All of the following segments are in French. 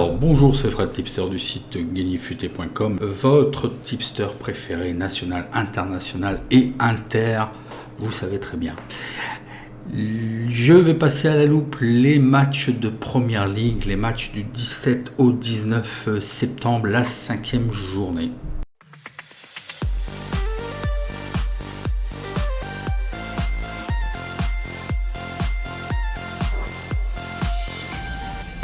Alors bonjour, c'est Fred Tipster du site gagnerfuté.com, votre tipster préféré national, international et inter, vous savez très bien. Je vais passer à la loupe les matchs de Première Ligue, les matchs du 17 au 19 septembre, la 5e journée.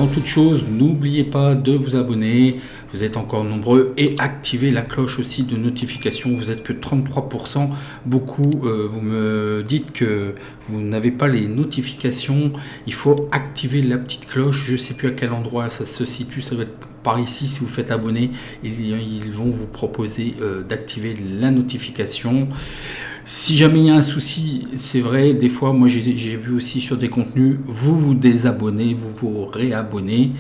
En toute chose, n'oubliez pas de vous abonner, vous êtes encore nombreux, et activez la cloche aussi de notification. Vous êtes que 33%, beaucoup, vous me dites que vous n'avez pas les notifications, il faut activer la petite cloche, je ne sais plus à quel endroit ça se situe, ça va être par ici. Si vous faites abonner, ils vont vous proposer d'activer la notification. Si jamais il y a un souci, c'est vrai, des fois, moi j'ai vu aussi sur des contenus, vous vous désabonnez, vous vous réabonnez,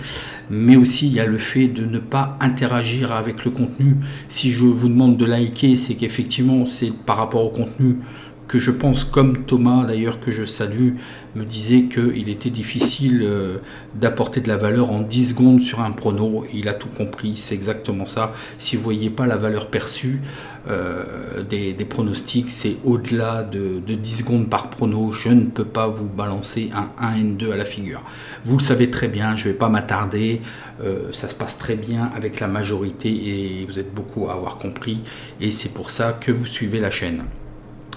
mais aussi il y a le fait de ne pas interagir avec le contenu. Si je vous demande de liker, c'est qu'effectivement c'est par rapport au contenu que je pense, comme Thomas d'ailleurs que je salue, me disait qu'il était difficile d'apporter de la valeur en 10 secondes sur un prono. Il a tout compris, c'est exactement ça. Si vous ne voyez pas la valeur perçue des pronostics, c'est au-delà de 10 secondes par prono. Je ne peux pas vous balancer un 1 N2 à la figure. Vous le savez très bien, je ne vais pas m'attarder. Ça se passe très bien avec la majorité et vous êtes beaucoup à avoir compris. Et c'est pour ça que vous suivez la chaîne.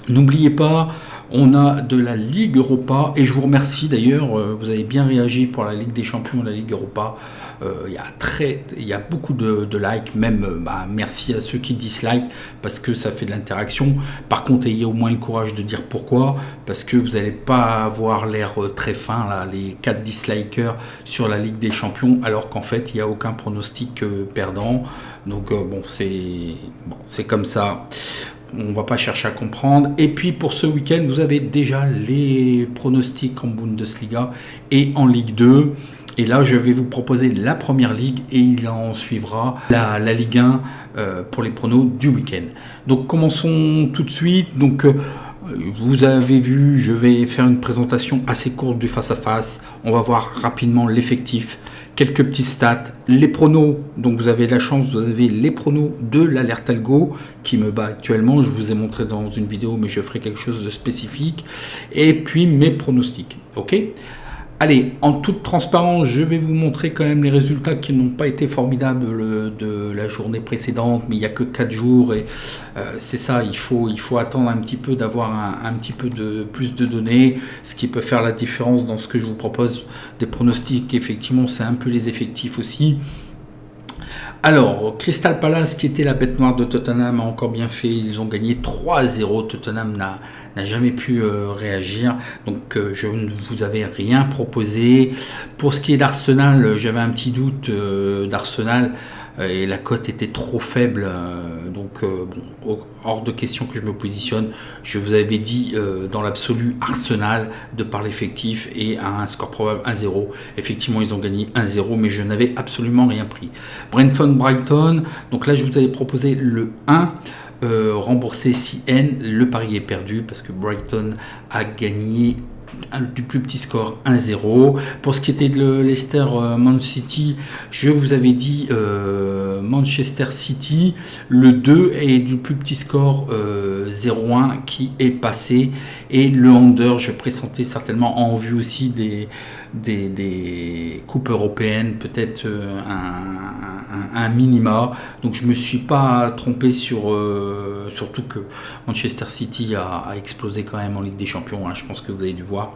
N'oubliez pas, on a de la Ligue Europa, et je vous remercie d'ailleurs, vous avez bien réagi pour la Ligue des Champions, la Ligue Europa. Il y a beaucoup de likes, même merci à ceux qui dislikent, parce que ça fait de l'interaction. Par contre, ayez au moins le courage de dire pourquoi, parce que vous n'allez pas avoir l'air très fin, là, les 4 dislikers sur la Ligue des Champions, alors qu'en fait, il n'y a aucun pronostic perdant. Donc c'est comme ça. On ne va pas chercher à comprendre. Et puis pour ce week-end, vous avez déjà les pronostics en Bundesliga et en Ligue 2. Et là, je vais vous proposer la Première Ligue et il en suivra la Ligue 1 pour les pronos du week-end. Donc commençons tout de suite. Donc vous avez vu, je vais faire une présentation assez courte du face-à-face. On va voir rapidement l'effectif. Quelques petits stats, les pronos, donc vous avez la chance, vous avez les pronos de l'Alert Algo qui me bat actuellement, je vous ai montré dans une vidéo mais je ferai quelque chose de spécifique, et puis mes pronostics, ok ? Allez, en toute transparence, je vais vous montrer quand même les résultats qui n'ont pas été formidables de la journée précédente, mais il n'y a que 4 jours et c'est ça, il faut attendre un petit peu d'avoir un petit peu plus de données, ce qui peut faire la différence dans ce que je vous propose des pronostics. Effectivement, c'est un peu les effectifs aussi. Alors, Crystal Palace, qui était la bête noire de Tottenham, a encore bien fait. Ils ont gagné 3-0. Tottenham n'a jamais pu réagir. Donc, je ne vous avais rien proposé. Pour ce qui est d'Arsenal, j'avais un petit doute d'Arsenal. Et la cote était trop faible, donc hors de question que je me positionne. Je vous avais dit dans l'absolu Arsenal de par l'effectif et à un score probable 1-0. Effectivement, ils ont gagné 1-0, mais je n'avais absolument rien pris. Brentford-Brighton, donc là je vous avais proposé le 1. Remboursé si N, le pari est perdu parce que Brighton a gagné du plus petit score 1-0. Pour ce qui était de Leicester Man City, je vous avais dit Manchester City, le 2 est du plus petit score 0-1 qui est passé, et le under, je pressentais certainement en vue aussi des coupes européennes, peut-être un minima, donc je me suis pas trompé surtout que Manchester City a explosé quand même en Ligue des Champions, hein, je pense que vous avez dû voir.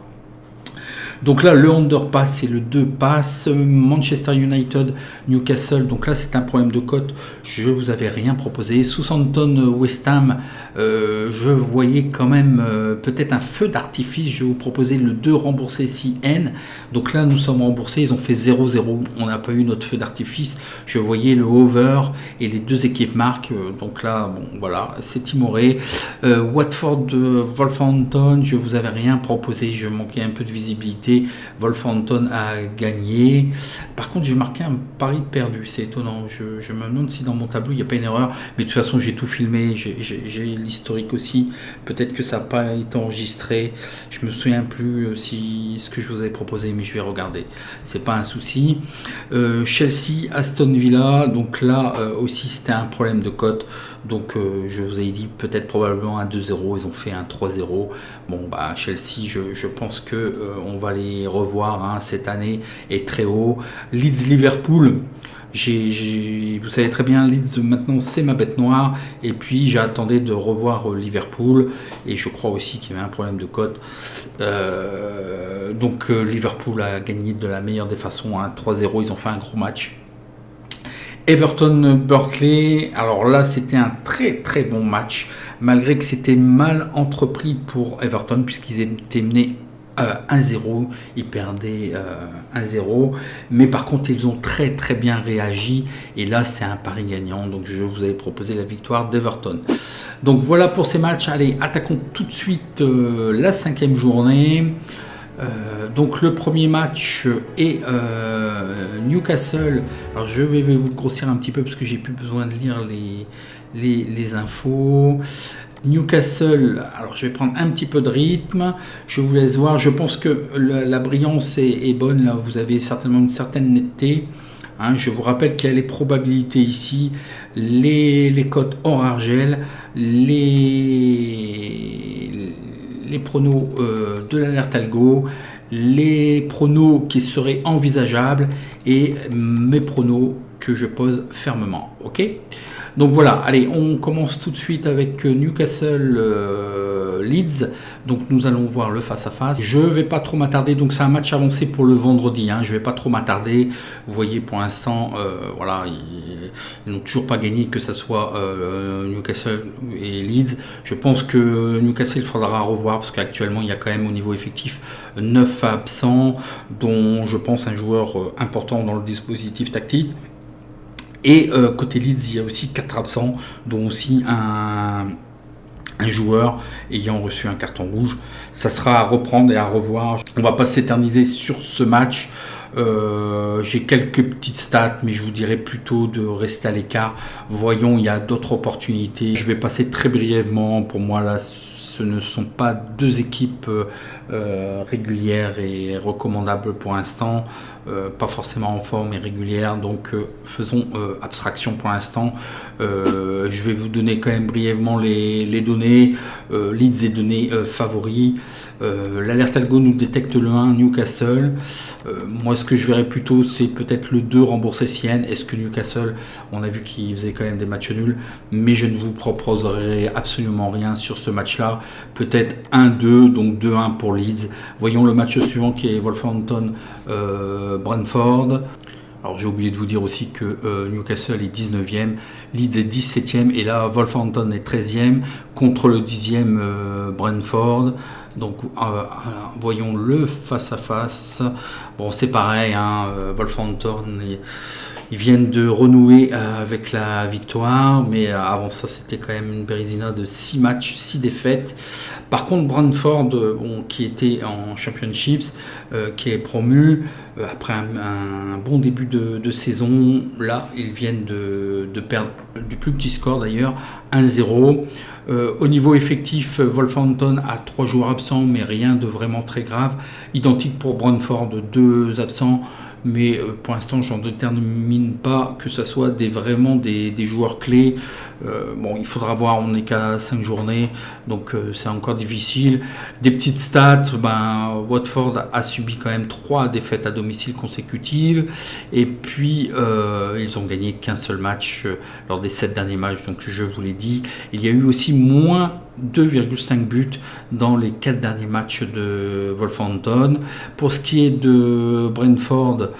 Donc là, le under passe et le 2 passe. Manchester United, Newcastle, donc là c'est un problème de cote, je vous avais rien proposé. Southampton, West Ham, je voyais quand même peut-être un feu d'artifice, je vais vous proposer le 2 remboursé si N. Donc là nous sommes remboursés, ils ont fait 0-0, on n'a pas eu notre feu d'artifice. Je voyais le over et les deux équipes marquent, donc là bon voilà, c'est timoré. Watford, Wolverhampton, je vous avais rien proposé, je manquais un peu de visibilité. possibilité. Wolverhampton a gagné. Par contre, j'ai marqué un pari perdu. C'est étonnant. Je me demande si dans mon tableau, il n'y a pas une erreur. Mais de toute façon, j'ai tout filmé. J'ai l'historique aussi. Peut-être que ça n'a pas été enregistré. Je me souviens plus si ce que je vous avais proposé, mais je vais regarder. C'est pas un souci. Chelsea, Aston Villa. Donc là aussi, c'était un problème de cote. Donc je vous ai dit peut-être probablement un 2-0, ils ont fait un 3-0. Bon bah Chelsea, je pense que on va les revoir hein, cette année est très haut. Leeds Liverpool, vous savez très bien, Leeds maintenant c'est ma bête noire. Et puis j'attendais de revoir Liverpool et je crois aussi qu'il y avait un problème de cote. Donc Liverpool a gagné de la meilleure des façons, hein, 3-0, ils ont fait un gros match. Everton-Burnley, alors là c'était un très très bon match, malgré que c'était mal entrepris pour Everton puisqu'ils étaient menés 1-0, ils perdaient 1-0, mais par contre ils ont très très bien réagi et là c'est un pari gagnant, donc je vous avais proposé la victoire d'Everton. Donc voilà pour ces matchs, allez attaquons tout de suite la 5e journée. Donc le premier match est Newcastle. Alors je vais vous grossir un petit peu parce que j'ai plus besoin de lire les infos. Newcastle, alors je vais prendre un petit peu de rythme, je vous laisse voir, je pense que la brillance est bonne, là vous avez certainement une certaine netteté. Hein, je vous rappelle qu'il y a les probabilités ici, les cotes hors argel, les pronos de l'alerte algo, les pronos qui seraient envisageables et mes pronos que je pose fermement. Ok ? Donc voilà, allez, on commence tout de suite avec Newcastle Leeds. Donc nous allons voir le face-à-face. Je ne vais pas trop m'attarder, donc c'est un match avancé pour le vendredi. Hein, je ne vais pas trop m'attarder. Vous voyez pour l'instant, voilà, ils n'ont toujours pas gagné, que ce soit Newcastle et Leeds. Je pense que Newcastle, il faudra revoir parce qu'actuellement, il y a quand même au niveau effectif 9 absents, dont je pense un joueur important dans le dispositif tactique. Et côté Leeds, il y a aussi 4 absents, dont aussi un joueur ayant reçu un carton rouge. Ça sera à reprendre et à revoir. On ne va pas s'éterniser sur ce match. J'ai quelques petites stats, mais je vous dirais plutôt de rester à l'écart. Voyons, il y a d'autres opportunités. Je vais passer très brièvement. Pour moi, là, ce ne sont pas deux équipes régulières et recommandables pour l'instant. Pas forcément en forme et régulière, donc faisons abstraction pour l'instant. Je vais vous donner quand même brièvement les données. Leeds est donné favori. L'alerte algo nous détecte le 1 Newcastle. Moi ce que je verrais plutôt c'est peut-être le 2 remboursé Sienne. Est-ce que Newcastle, on a vu qu'il faisait quand même des matchs nuls, mais je ne vous proposerai absolument rien sur ce match là. Peut-être 1-2, donc 2-1 pour Leeds. Voyons le match suivant qui est Wolverhampton Brentford. Alors j'ai oublié de vous dire aussi que Newcastle est 19e, Leeds est 17e et là Wolverhampton est 13e contre le 10e Brentford. Donc voyons le face-à-face. Bon c'est pareil, hein, Wolverhampton ils viennent de renouer avec la victoire, mais avant ça c'était quand même une Bérésina de 6 matchs, 6 défaites. Par contre Brentford, qui était en Championships, qui est promu, après un bon début de saison, là ils viennent de perdre du plus petit score d'ailleurs, 1-0. Au niveau effectif, Wolverhampton a 3 joueurs absents, mais rien de vraiment très grave. Identique pour Brentford, 2 absents. Mais pour l'instant, je n'en détermine pas que ce soit vraiment des joueurs clés. Bon, il faudra voir, on n'est qu'à 5 journées, donc c'est encore difficile. Des petites stats, Watford a subi quand même 3 défaites à domicile consécutives. Et puis, ils ont gagné qu'un seul match lors des 7 derniers matchs, donc je vous l'ai dit. Il y a eu aussi moins 2,5 buts dans les 4 derniers matchs de Wolverhampton. Pour ce qui est de Brentford,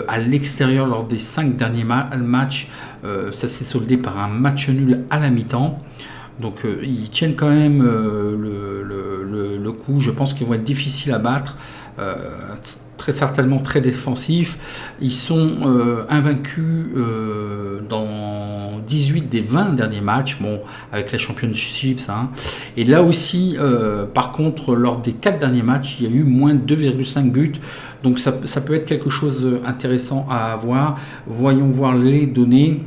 à l'extérieur lors des 5 derniers matchs, ça s'est soldé par un match nul à la mi-temps. Donc ils tiennent quand même le coup. Je pense qu'ils vont être difficiles à battre. très certainement très défensifs. Ils sont invaincus dans 18 des 20 derniers matchs, bon, avec les Championships. Hein. Et là aussi, par contre, lors des 4 derniers matchs, il y a eu moins de 2,5 buts. Donc ça peut être quelque chose d'intéressant à avoir. Voyons voir les données.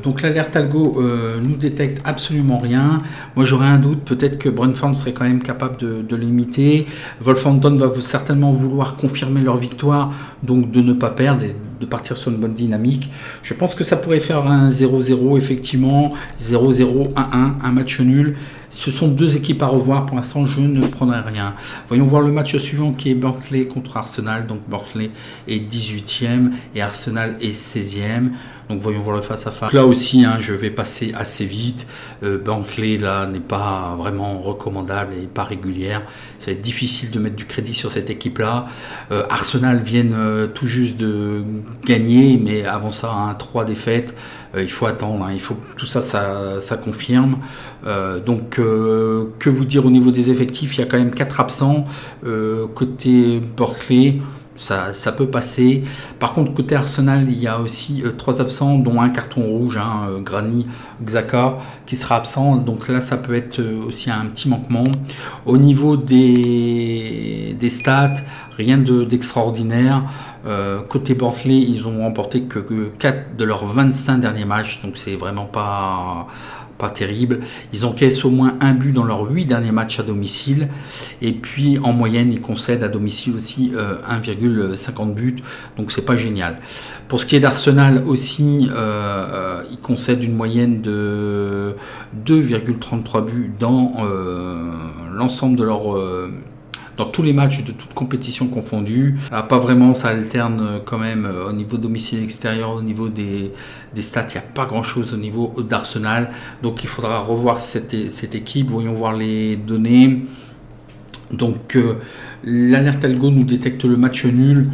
Donc l'alerte algo nous détecte absolument rien. Moi j'aurais un doute, peut-être que Brentford serait quand même capable de limiter. Wolverhampton va certainement vouloir confirmer leur victoire, donc de ne pas perdre et de partir sur une bonne dynamique. Je pense que ça pourrait faire un 0-0 effectivement, 0-0, 1-1, un match nul. Ce sont deux équipes à revoir, pour l'instant je ne prendrai rien. Voyons voir le match suivant qui est Barnsley contre Arsenal. Donc Barnsley est 18e et Arsenal est 16e. Donc voyons voir le face-à-face. Là aussi, hein, je vais passer assez vite. Barnsley là n'est pas vraiment recommandable et pas régulière. Ça va être difficile de mettre du crédit sur cette équipe-là. Arsenal viennent tout juste de gagner, mais avant ça, hein, 3 défaites. Il faut attendre, hein, il faut que tout ça confirme. Donc que vous dire au niveau des effectifs, il y a quand même 4 absents côté Barnsley. Ça peut passer. Par contre, côté Arsenal, il y a aussi 3 absents, dont un carton rouge, hein, Granit Xhaka, qui sera absent. Donc là, ça peut être aussi un petit manquement. Au niveau des stats, rien d'extraordinaire. Côté Barnsley, ils ont remporté que 4 de leurs 25 derniers matchs. Donc c'est vraiment pas terrible. Ils encaissent au moins un but dans leurs 8 derniers matchs à domicile. Et puis en moyenne, ils concèdent à domicile aussi 1,50 buts. Donc c'est pas génial. Pour ce qui est d'Arsenal aussi, ils concèdent une moyenne de 2,33 buts dans l'ensemble de leur... dans tous les matchs de toutes compétitions confondues. Alors, pas vraiment, ça alterne quand même au niveau domicile extérieur, au niveau des stats, il n'y a pas grand chose au niveau d'Arsenal. Donc il faudra revoir cette équipe. Voyons voir les données. Donc l'alerte algo nous détecte le match nul.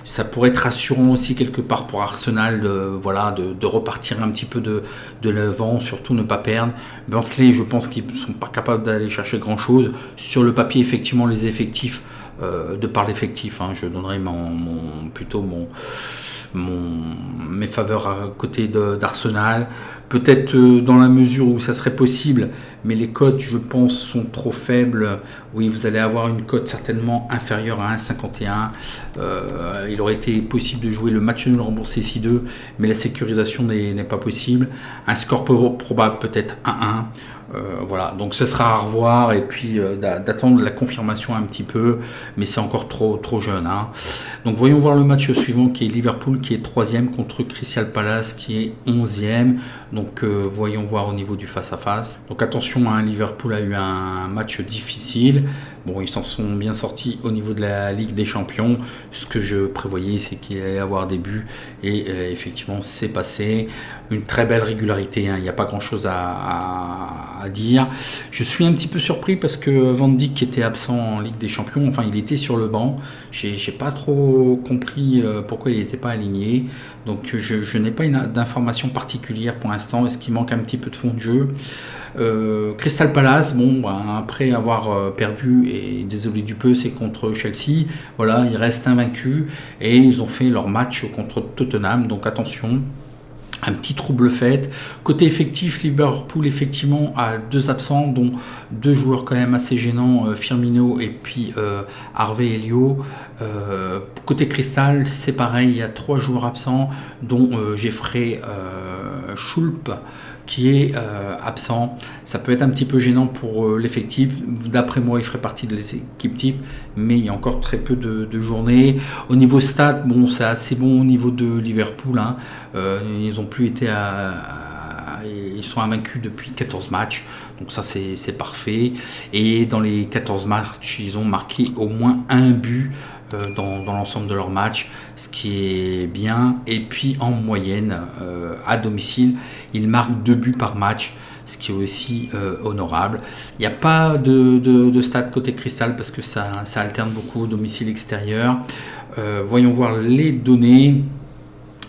Ça pourrait être rassurant aussi quelque part pour Arsenal, de repartir un petit peu de l'avant, surtout ne pas perdre. Barnsley, je pense qu'ils ne sont pas capables d'aller chercher grand-chose. Sur le papier, effectivement, les effectifs, de par l'effectif, hein, je donnerai plutôt mes faveurs à côté d'Arsenal. Peut-être dans la mesure où ça serait possible, mais les cotes, je pense, sont trop faibles. Oui, vous allez avoir une cote certainement inférieure à 1,51. Il aurait été possible de jouer le match nul remboursé 6-2, mais la sécurisation n'est pas possible. Un score probable peut-être 1-1. Voilà, donc ce sera à revoir et puis d'attendre la confirmation un petit peu, mais c'est encore trop jeune. Hein. Donc voyons voir le match suivant qui est Liverpool qui est 3e contre Crystal Palace qui est 11e. Donc voyons voir au niveau du face-à-face. Donc attention, hein, Liverpool a eu un match difficile. Bon, ils s'en sont bien sortis au niveau de la Ligue des Champions. Ce que je prévoyais, c'est qu'il allait y avoir des buts. Et effectivement, c'est passé. Une très belle régularité. Hein. Il n'y a pas grand-chose à dire. Je suis un petit peu surpris parce que Van Dijk était absent en Ligue des Champions. Enfin, il était sur le banc. J'ai pas trop compris pourquoi il n'était pas aligné. Donc, je n'ai pas d'informations particulières pour l'instant. Est-ce qu'il manque un petit peu de fond de jeu ? Crystal Palace, après avoir perdu, et désolé du peu, c'est contre Chelsea. Voilà, ils restent invaincus et ils ont fait leur match contre Tottenham. Donc attention. Un petit trouble fait. Côté effectif, Liverpool effectivement a 2 absents, dont 2 joueurs quand même assez gênants, Firmino et puis Harvey Elliott. Côté Crystal, c'est pareil, il y a 3 joueurs absents, dont Jeffrey Schulp qui est absent. Ça peut être un petit peu gênant pour l'effectif. D'après moi, il ferait partie de l'équipe type, mais il y a encore très peu de journées. Au niveau stats, c'est assez bon au niveau de Liverpool. Hein. Ils ont plus été ils sont invaincus depuis 14 matchs, donc ça c'est parfait. Et dans les 14 matchs, ils ont marqué au moins un but dans l'ensemble de leurs matchs, ce qui est bien. Et puis en moyenne, à domicile, ils marquent 2 buts par match, ce qui est aussi honorable. Il n'y a pas de stade côté Crystal parce que ça alterne beaucoup domicile extérieur. Voyons voir les données.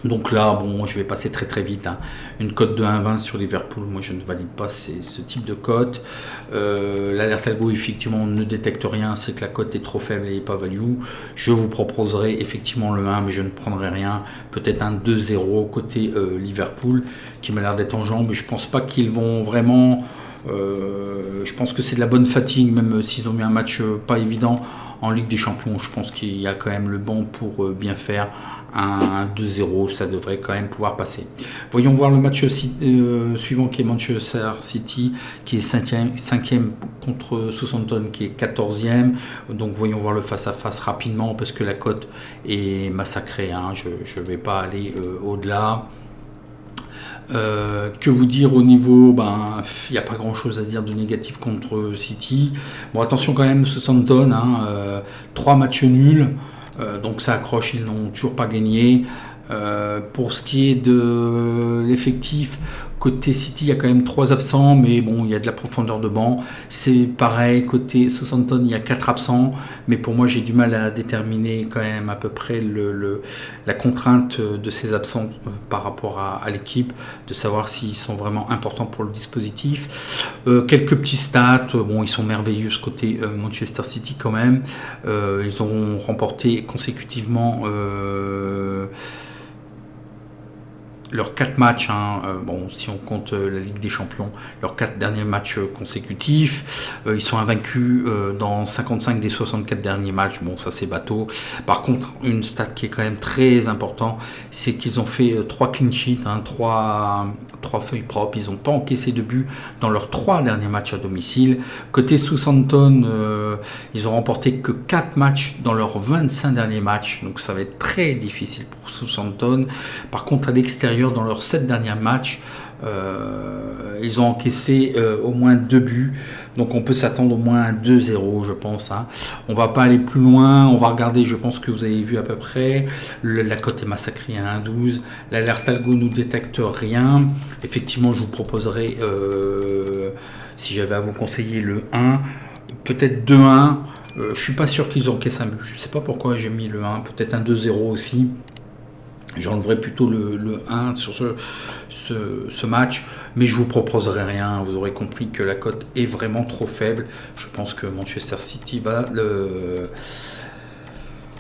Donc là, bon, je vais passer très très vite, hein. Une cote de 1,20 sur Liverpool, moi je ne valide pas ce type de cote. L'alerte algo, effectivement, ne détecte rien, c'est que la cote est trop faible et pas value. Je vous proposerai effectivement le 1, mais je ne prendrai rien. Peut-être un 2-0 côté Liverpool, qui m'a l'air d'être en jambes. Je pense pas qu'ils vont vraiment... je pense que c'est de la bonne fatigue, même s'ils ont eu un match pas évident en Ligue des Champions. Je pense qu'il y a quand même le banc pour bien faire un 2-0, ça devrait quand même pouvoir passer. Voyons voir le match suivant, qui est Manchester City, qui est 5e contre Southampton, qui est 14e. Donc voyons voir le face-à-face rapidement, parce que la cote est massacrée, hein. Je ne vais pas aller au-delà. Que vous dire au niveau, il n'y a pas grand chose à dire de négatif contre City. Bon, attention quand même, Southampton, 3 matchs nuls, donc ça accroche, ils n'ont toujours pas gagné. Pour ce qui est de l'effectif, côté City, il y a quand même 3 absents, mais bon, il y a de la profondeur de banc. C'est pareil, côté Southampton, il y a 4 absents, mais pour moi, j'ai du mal à déterminer quand même à peu près la contrainte de ces absents par rapport à l'équipe, de savoir s'ils sont vraiment importants pour le dispositif. Quelques petits stats, bon, ils sont merveilleux ce côté Manchester City quand même. Ils ont remporté consécutivement leurs 4 matchs, bon, si on compte la Ligue des Champions, leurs 4 derniers matchs consécutifs. Ils sont invaincus dans 55 des 64 derniers matchs. Bon, ça c'est bateau. Par contre, une stat qui est quand même très importante, c'est qu'ils ont fait 3 clean sheets, 3 feuilles propres. Ils n'ont pas encaissé de but dans leurs 3 derniers matchs à domicile. Côté Southampton, ils ont remporté que 4 matchs dans leurs 25 derniers matchs. Donc ça va être très difficile pour Southampton. Par contre, à l'extérieur, dans leurs 7 derniers matchs, ils ont encaissé au moins 2 buts. Donc on peut s'attendre au moins à 2-0, je pense. On va pas aller plus loin. On va regarder, je pense que vous avez vu à peu près. La cote est massacrée à 1,12. L'alerte algo nous détecte rien. Effectivement, je vous proposerai, si j'avais à vous conseiller, le 1. Peut-être 2-1. Je suis pas sûr qu'ils encaissent un but. Je sais pas pourquoi j'ai mis le 1. Peut-être un 2-0 aussi. J'enlèverai plutôt le 1 sur ce match, mais je vous proposerai rien. Vous aurez compris que la cote est vraiment trop faible. Je pense que Manchester City va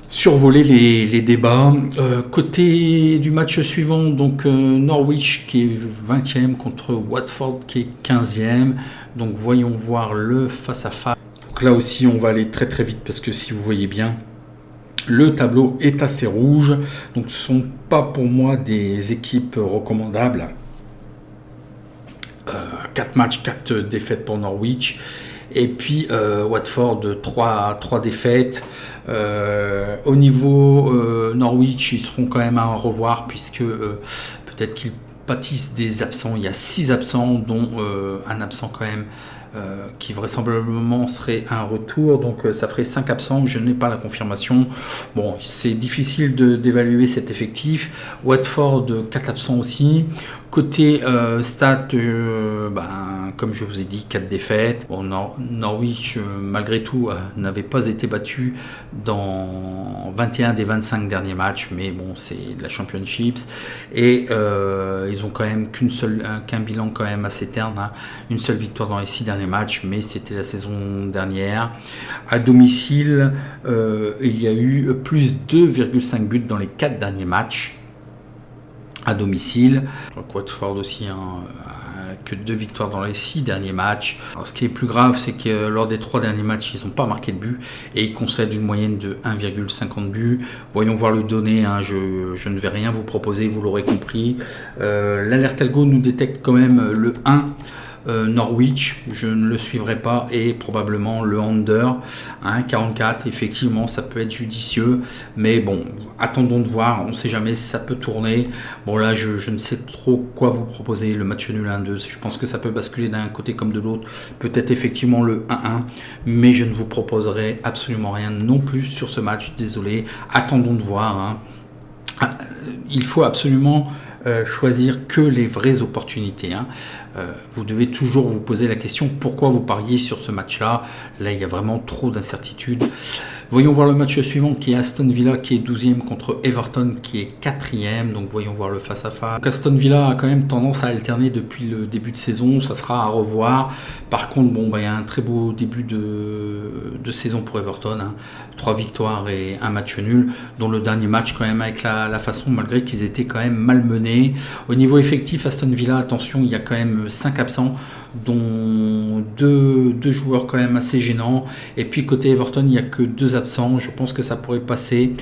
survoler les débats. Côté du match suivant, donc Norwich qui est 20e contre Watford qui est 15e. Donc voyons voir le face-à-face. Donc là aussi on va aller très très vite, parce que si vous voyez bien, le tableau est assez rouge, donc ce ne sont pas pour moi des équipes recommandables. 4 matchs, 4 défaites pour Norwich. Et puis Watford, 3 défaites. Au niveau Norwich, ils seront quand même à revoir, puisque peut-être qu'ils pâtissent des absents. Il y a 6 absents, dont un absent quand même qui vraisemblablement serait un retour, donc ça ferait 5 absents. Je n'ai pas la confirmation. Bon, c'est difficile d'évaluer cet effectif. Watford, 4 absents aussi. Côté stats, comme je vous ai dit, 4 défaites. Bon, Norwich, malgré tout, n'avait pas été battu dans 21 des 25 derniers matchs, mais bon, c'est de la Championships. Et ils ont quand même qu'un bilan quand même assez terne, une seule victoire dans les 6 derniers matchs, mais c'était la saison dernière. À domicile, il y a eu plus 2,5 buts dans les 4 derniers matchs à domicile. Watford aussi, que 2 victoires dans les 6 derniers matchs. Alors, ce qui est plus grave, c'est que lors des 3 derniers matchs, ils n'ont pas marqué de but et ils concèdent une moyenne de 1,50 buts. Voyons voir le donné, je ne vais rien vous proposer, vous l'aurez compris. L'alerte algo nous détecte quand même le 1. Norwich, je ne le suivrai pas, et probablement le under 44. Effectivement, ça peut être judicieux, mais bon, attendons de voir, on ne sait jamais si ça peut tourner. Bon, là je ne sais trop quoi vous proposer. Le match nul 1-2, je pense que ça peut basculer d'un côté comme de l'autre, peut-être effectivement le 1-1, mais je ne vous proposerai absolument rien non plus sur ce match, désolé. Attendons de voir, il faut absolument choisir que les vraies opportunités, hein. Vous devez toujours vous poser la question pourquoi vous pariez sur ce match-là. Là, il y a vraiment trop d'incertitudes. Voyons voir le match suivant qui est Aston Villa qui est 12e contre Everton qui est 4e. Donc voyons voir le face-à-face. Donc Aston Villa a quand même tendance à alterner depuis le début de saison. Ça sera à revoir. Par contre, bon, il y a un très beau début de saison pour Everton, hein. 3 victoires et un match nul, dont le dernier match quand même avec la façon, malgré qu'ils étaient quand même malmenés. Au niveau effectif, Aston Villa, attention, il y a quand même 5 absents, dont deux joueurs quand même assez gênants. Et puis côté Everton, il n'y a que 2 absents. Je pense que ça pourrait passer.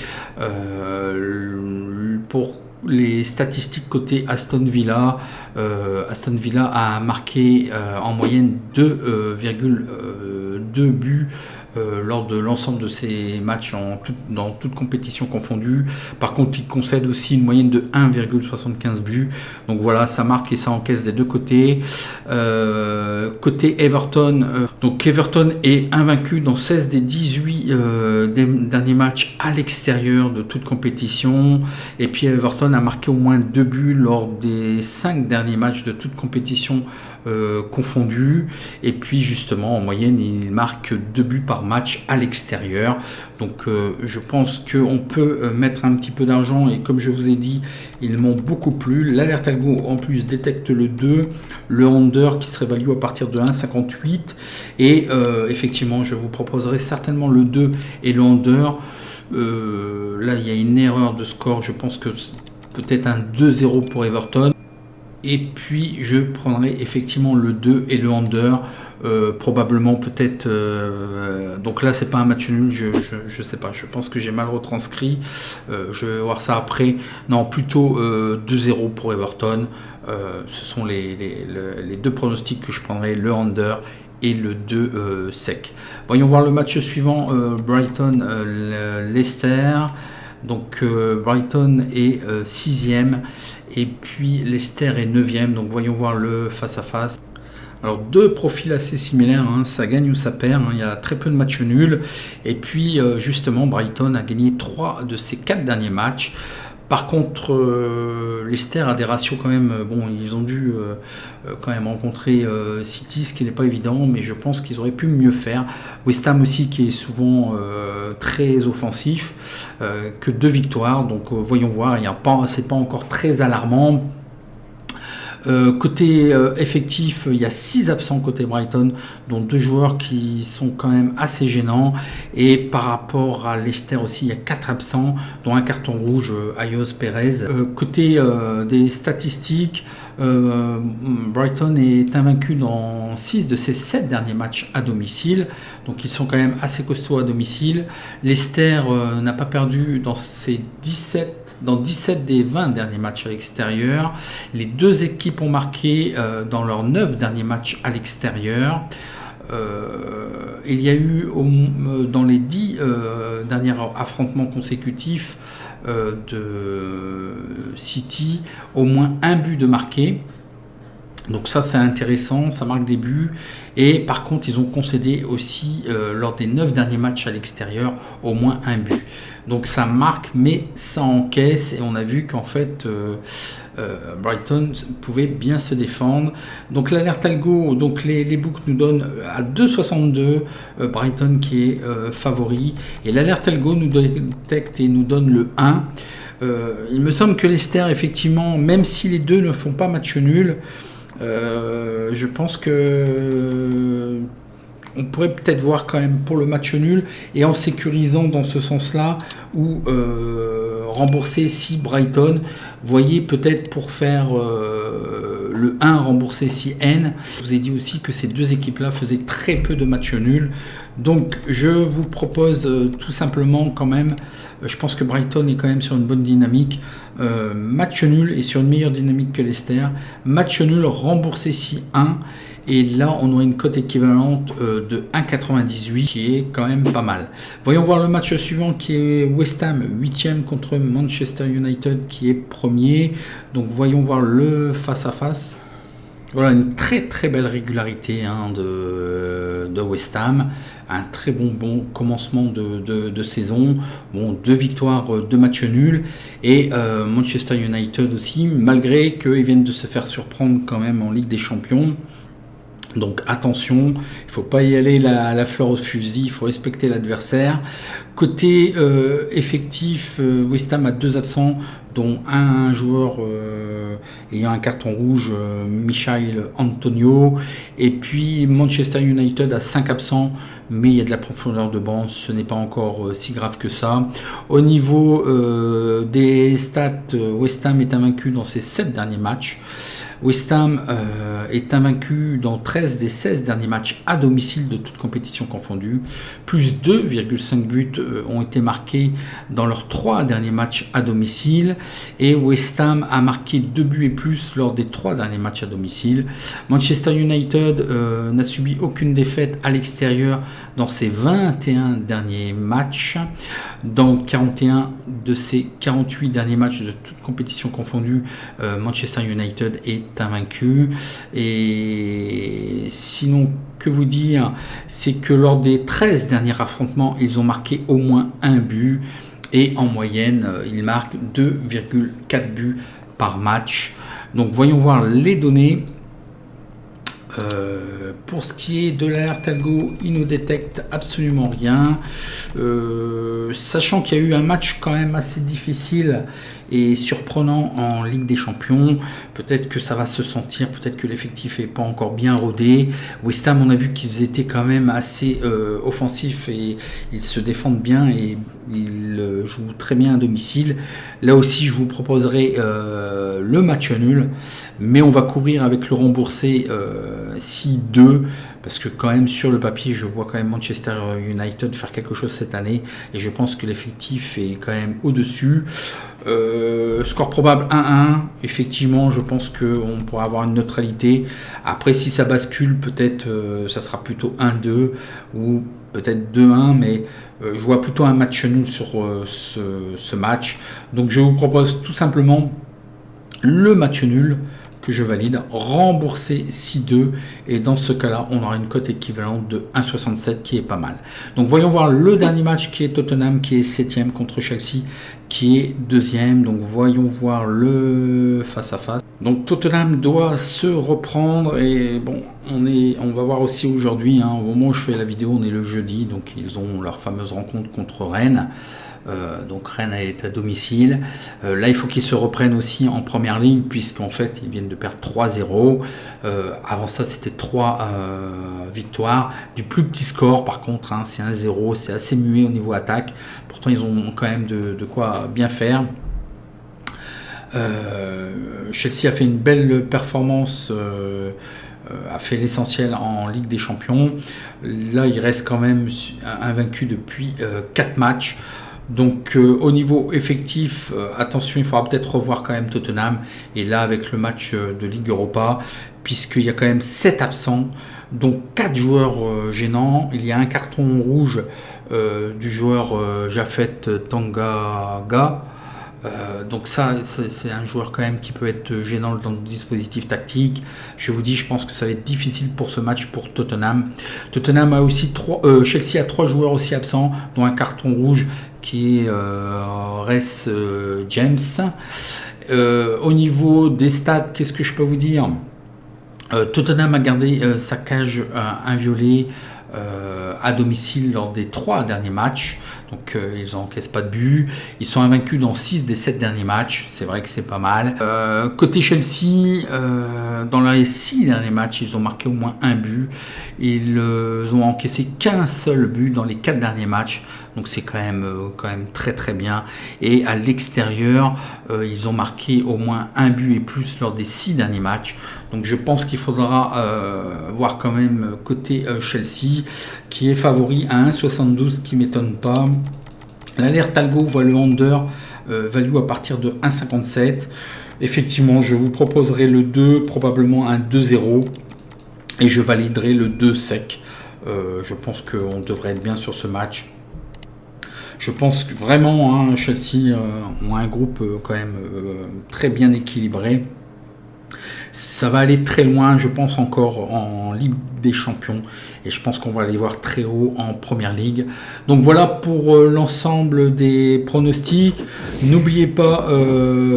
Pour les statistiques côté Aston Villa a marqué en moyenne 2,2 buts lors de l'ensemble de ses matchs dans toute compétition confondue. Par contre, il concède aussi une moyenne de 1,75 buts. Donc voilà, ça marque et ça encaisse des deux côtés. Côté Everton, donc Everton est invaincu dans 16 des 18 des derniers matchs à l'extérieur de toute compétition. Et puis Everton a marqué au moins 2 buts lors des 5 derniers matchs de toute compétition confondue. Et puis justement, en moyenne, il marque 2 buts par match à l'extérieur. Donc je pense qu'on peut mettre un petit peu d'argent, et comme je vous ai dit, ils m'ont beaucoup plu. L'alerte algo en plus détecte le 2, le under qui serait valu à partir de 1,58, et effectivement je vous proposerai certainement le 2 et le under. Là il y a une erreur de score, je pense que peut-être un 2-0 pour Everton. Et puis je prendrai effectivement le 2 et le under, probablement peut-être, donc là c'est pas un match nul, je sais pas, je pense que j'ai mal retranscrit, je vais voir ça après. Non, plutôt 2-0 pour Everton. Ce sont les 2 pronostics que je prendrai, le under et le 2 sec. Voyons voir le match suivant, Brighton Leicester. Donc Brighton est 6e et puis Leicester est 9e. Donc voyons voir le face-à-face. Alors 2 profils assez similaires, hein, ça gagne ou ça perd, hein, il y a très peu de matchs nuls. Et puis justement Brighton a gagné 3 de ses 4 derniers matchs. Par contre, Leicester a des ratios quand même, bon, ils ont dû quand même rencontrer City, ce qui n'est pas évident, mais je pense qu'ils auraient pu mieux faire. West Ham aussi, qui est souvent très offensif, que 2 victoires, donc voyons voir, c'est pas encore très alarmant. Côté effectif, il y a 6 absents côté Brighton, dont 2 joueurs qui sont quand même assez gênants. Et par rapport à Leicester aussi, il y a 4 absents, dont un carton rouge, Ayos Perez. Côté des statistiques, Brighton est invaincu dans 6 de ses 7 derniers matchs à domicile. Donc ils sont quand même assez costauds à domicile. Leicester n'a pas perdu dans 17 des 20 derniers matchs à l'extérieur. Les 2 équipes ont marqué dans leurs 9 derniers matchs à l'extérieur. Il y a eu dans les 10 derniers affrontements consécutifs de City au moins un but de marqué. Donc ça c'est intéressant, ça marque des buts. Et par contre ils ont concédé aussi lors des 9 derniers matchs à l'extérieur au moins un but. Donc ça marque mais ça encaisse, et on a vu qu'en fait Brighton pouvait bien se défendre. Donc l'alerte algo, donc les books nous donnent à 2,62 Brighton qui est favori, et l'alerte algo nous détecte et nous donne le 1. Il me semble que Leicester, effectivement, même si les 2 ne font pas match nul, je pense que on pourrait peut-être voir quand même pour le match nul, et en sécurisant dans ce sens-là, ou rembourser si Brighton, voyez, peut-être pour faire le 1 rembourser si N. Je vous ai dit aussi que ces 2 équipes-là faisaient très peu de matchs nuls. Donc je vous propose tout simplement quand même, je pense que Brighton est quand même sur une bonne dynamique, match nul et sur une meilleure dynamique que Leicester, match nul remboursé si 1, et là on aurait une cote équivalente de 1,98 qui est quand même pas mal. Voyons voir le match suivant qui est West Ham 8e contre Manchester United qui est premier. Donc voyons voir le face-à-face. Voilà une très très belle régularité, hein, de West Ham, un très bon commencement de saison. Bon, 2 victoires, 2 matchs nuls. Et Manchester United aussi, malgré qu'ils viennent de se faire surprendre quand même en Ligue des Champions. Donc attention, il ne faut pas y aller la fleur au fusil, il faut respecter l'adversaire. Côté effectif, West Ham a 2 absents, dont un joueur ayant un carton rouge, Michail Antonio. Et puis Manchester United a 5 absents, mais il y a de la profondeur de banc, ce n'est pas encore si grave que ça. Au niveau des stats, West Ham est invaincu dans ses 7 derniers matchs. West Ham est invaincu dans 13 des 16 derniers matchs à domicile de toutes compétitions confondues. Plus 2,5 buts ont été marqués dans leurs 3 derniers matchs à domicile. Et West Ham a marqué 2 buts et plus lors des 3 derniers matchs à domicile. Manchester United n'a subi aucune défaite à l'extérieur dans ses 21 derniers matchs. Dans 41 de ses 48 derniers matchs de toutes compétitions confondues, Manchester United est invaincu. Et sinon, que vous dire, c'est que lors des 13 derniers affrontements, ils ont marqué au moins un but. Et en moyenne, ils marquent 2,4 buts par match. Donc voyons voir les données. Pour ce qui est de l'alerte algo, il ne détecte absolument rien. Sachant qu'il y a eu un match quand même assez difficile et surprenant en Ligue des Champions, peut-être que ça va se sentir, peut-être que l'effectif n'est pas encore bien rodé. West Ham, on a vu qu'ils étaient quand même assez offensifs et ils se défendent bien et ils jouent très bien à domicile. Là aussi, je vous proposerai le match nul, mais on va courir avec le remboursé 6-2, parce que quand même sur le papier, je vois quand même Manchester United faire quelque chose cette année et je pense que l'effectif est quand même au-dessus. Score probable 1-1, effectivement je pense qu'on pourra avoir une neutralité. Après si ça bascule, peut-être ça sera plutôt 1-2 ou peut-être 2-1, mais je vois plutôt un match nul sur ce match. Donc je vous propose tout simplement le match nul que je valide, rembourser 6-2, et dans ce cas-là, on aura une cote équivalente de 1,67 qui est pas mal. Donc voyons voir le dernier match qui est Tottenham, qui est 7e contre Chelsea, qui est 2e. Donc voyons voir le face-à-face. Donc Tottenham doit se reprendre, et bon, on va voir aussi aujourd'hui, hein, au moment où je fais la vidéo, on est le jeudi, donc ils ont leur fameuse rencontre contre Rennes. Donc Rennes est à domicile. Là il faut qu'ils se reprennent aussi en première ligne, puisqu'en fait ils viennent de perdre 3-0. Avant ça c'était 3 victoires, du plus petit score par contre, hein, c'est 1-0, c'est assez muet au niveau attaque. Pourtant ils ont quand même de quoi bien faire. Chelsea a fait une belle performance, a fait l'essentiel en Ligue des Champions. Là il reste quand même invaincu depuis 4 matchs. Donc au niveau effectif, attention, il faudra peut-être revoir quand même Tottenham. Et là avec le match de Ligue Europa, puisqu'il y a quand même 7 absents, donc 4 joueurs gênants. Il y a un carton rouge du joueur Jafet Tangaga. Donc ça c'est un joueur quand même qui peut être gênant dans le dispositif tactique. Je vous dis, je pense que ça va être difficile pour ce match pour Tottenham. Tottenham a aussi Chelsea a 3 joueurs aussi absents, dont un carton rouge qui est Reece James. Au niveau des stats, qu'est-ce que je peux vous dire? Tottenham a gardé sa cage inviolée à domicile lors des 3 derniers matchs. Donc ils n'encaissent pas de but. Ils sont invaincus dans 6 des 7 derniers matchs. C'est vrai que c'est pas mal. Côté Chelsea, dans les 6 derniers matchs, ils ont marqué au moins un but. Ils ont encaissé qu'un seul but dans les 4 derniers matchs. Donc c'est quand même très très bien. Et à l'extérieur, ils ont marqué au moins un but et plus lors des 6 derniers matchs. Donc je pense qu'il faudra voir quand même côté Chelsea, qui est favori à 1,72, qui ne m'étonne pas. L'alerte algo voit le under value à partir de 1,57. Effectivement, je vous proposerai le 2, probablement un 2-0, et je validerai le 2 sec. Je pense qu'on devrait être bien sur ce match. Je pense que vraiment, hein, Chelsea ont un groupe quand même très bien équilibré. Ça va aller très loin, je pense, encore en Ligue des Champions. Et je pense qu'on va aller voir très haut en Première Ligue. Donc voilà pour l'ensemble des pronostics. N'oubliez pas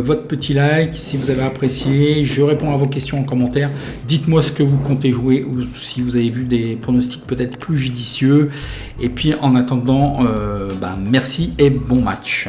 votre petit like si vous avez apprécié. Je réponds à vos questions en commentaire. Dites-moi ce que vous comptez jouer ou si vous avez vu des pronostics peut-être plus judicieux. Et puis en attendant, merci et bon match.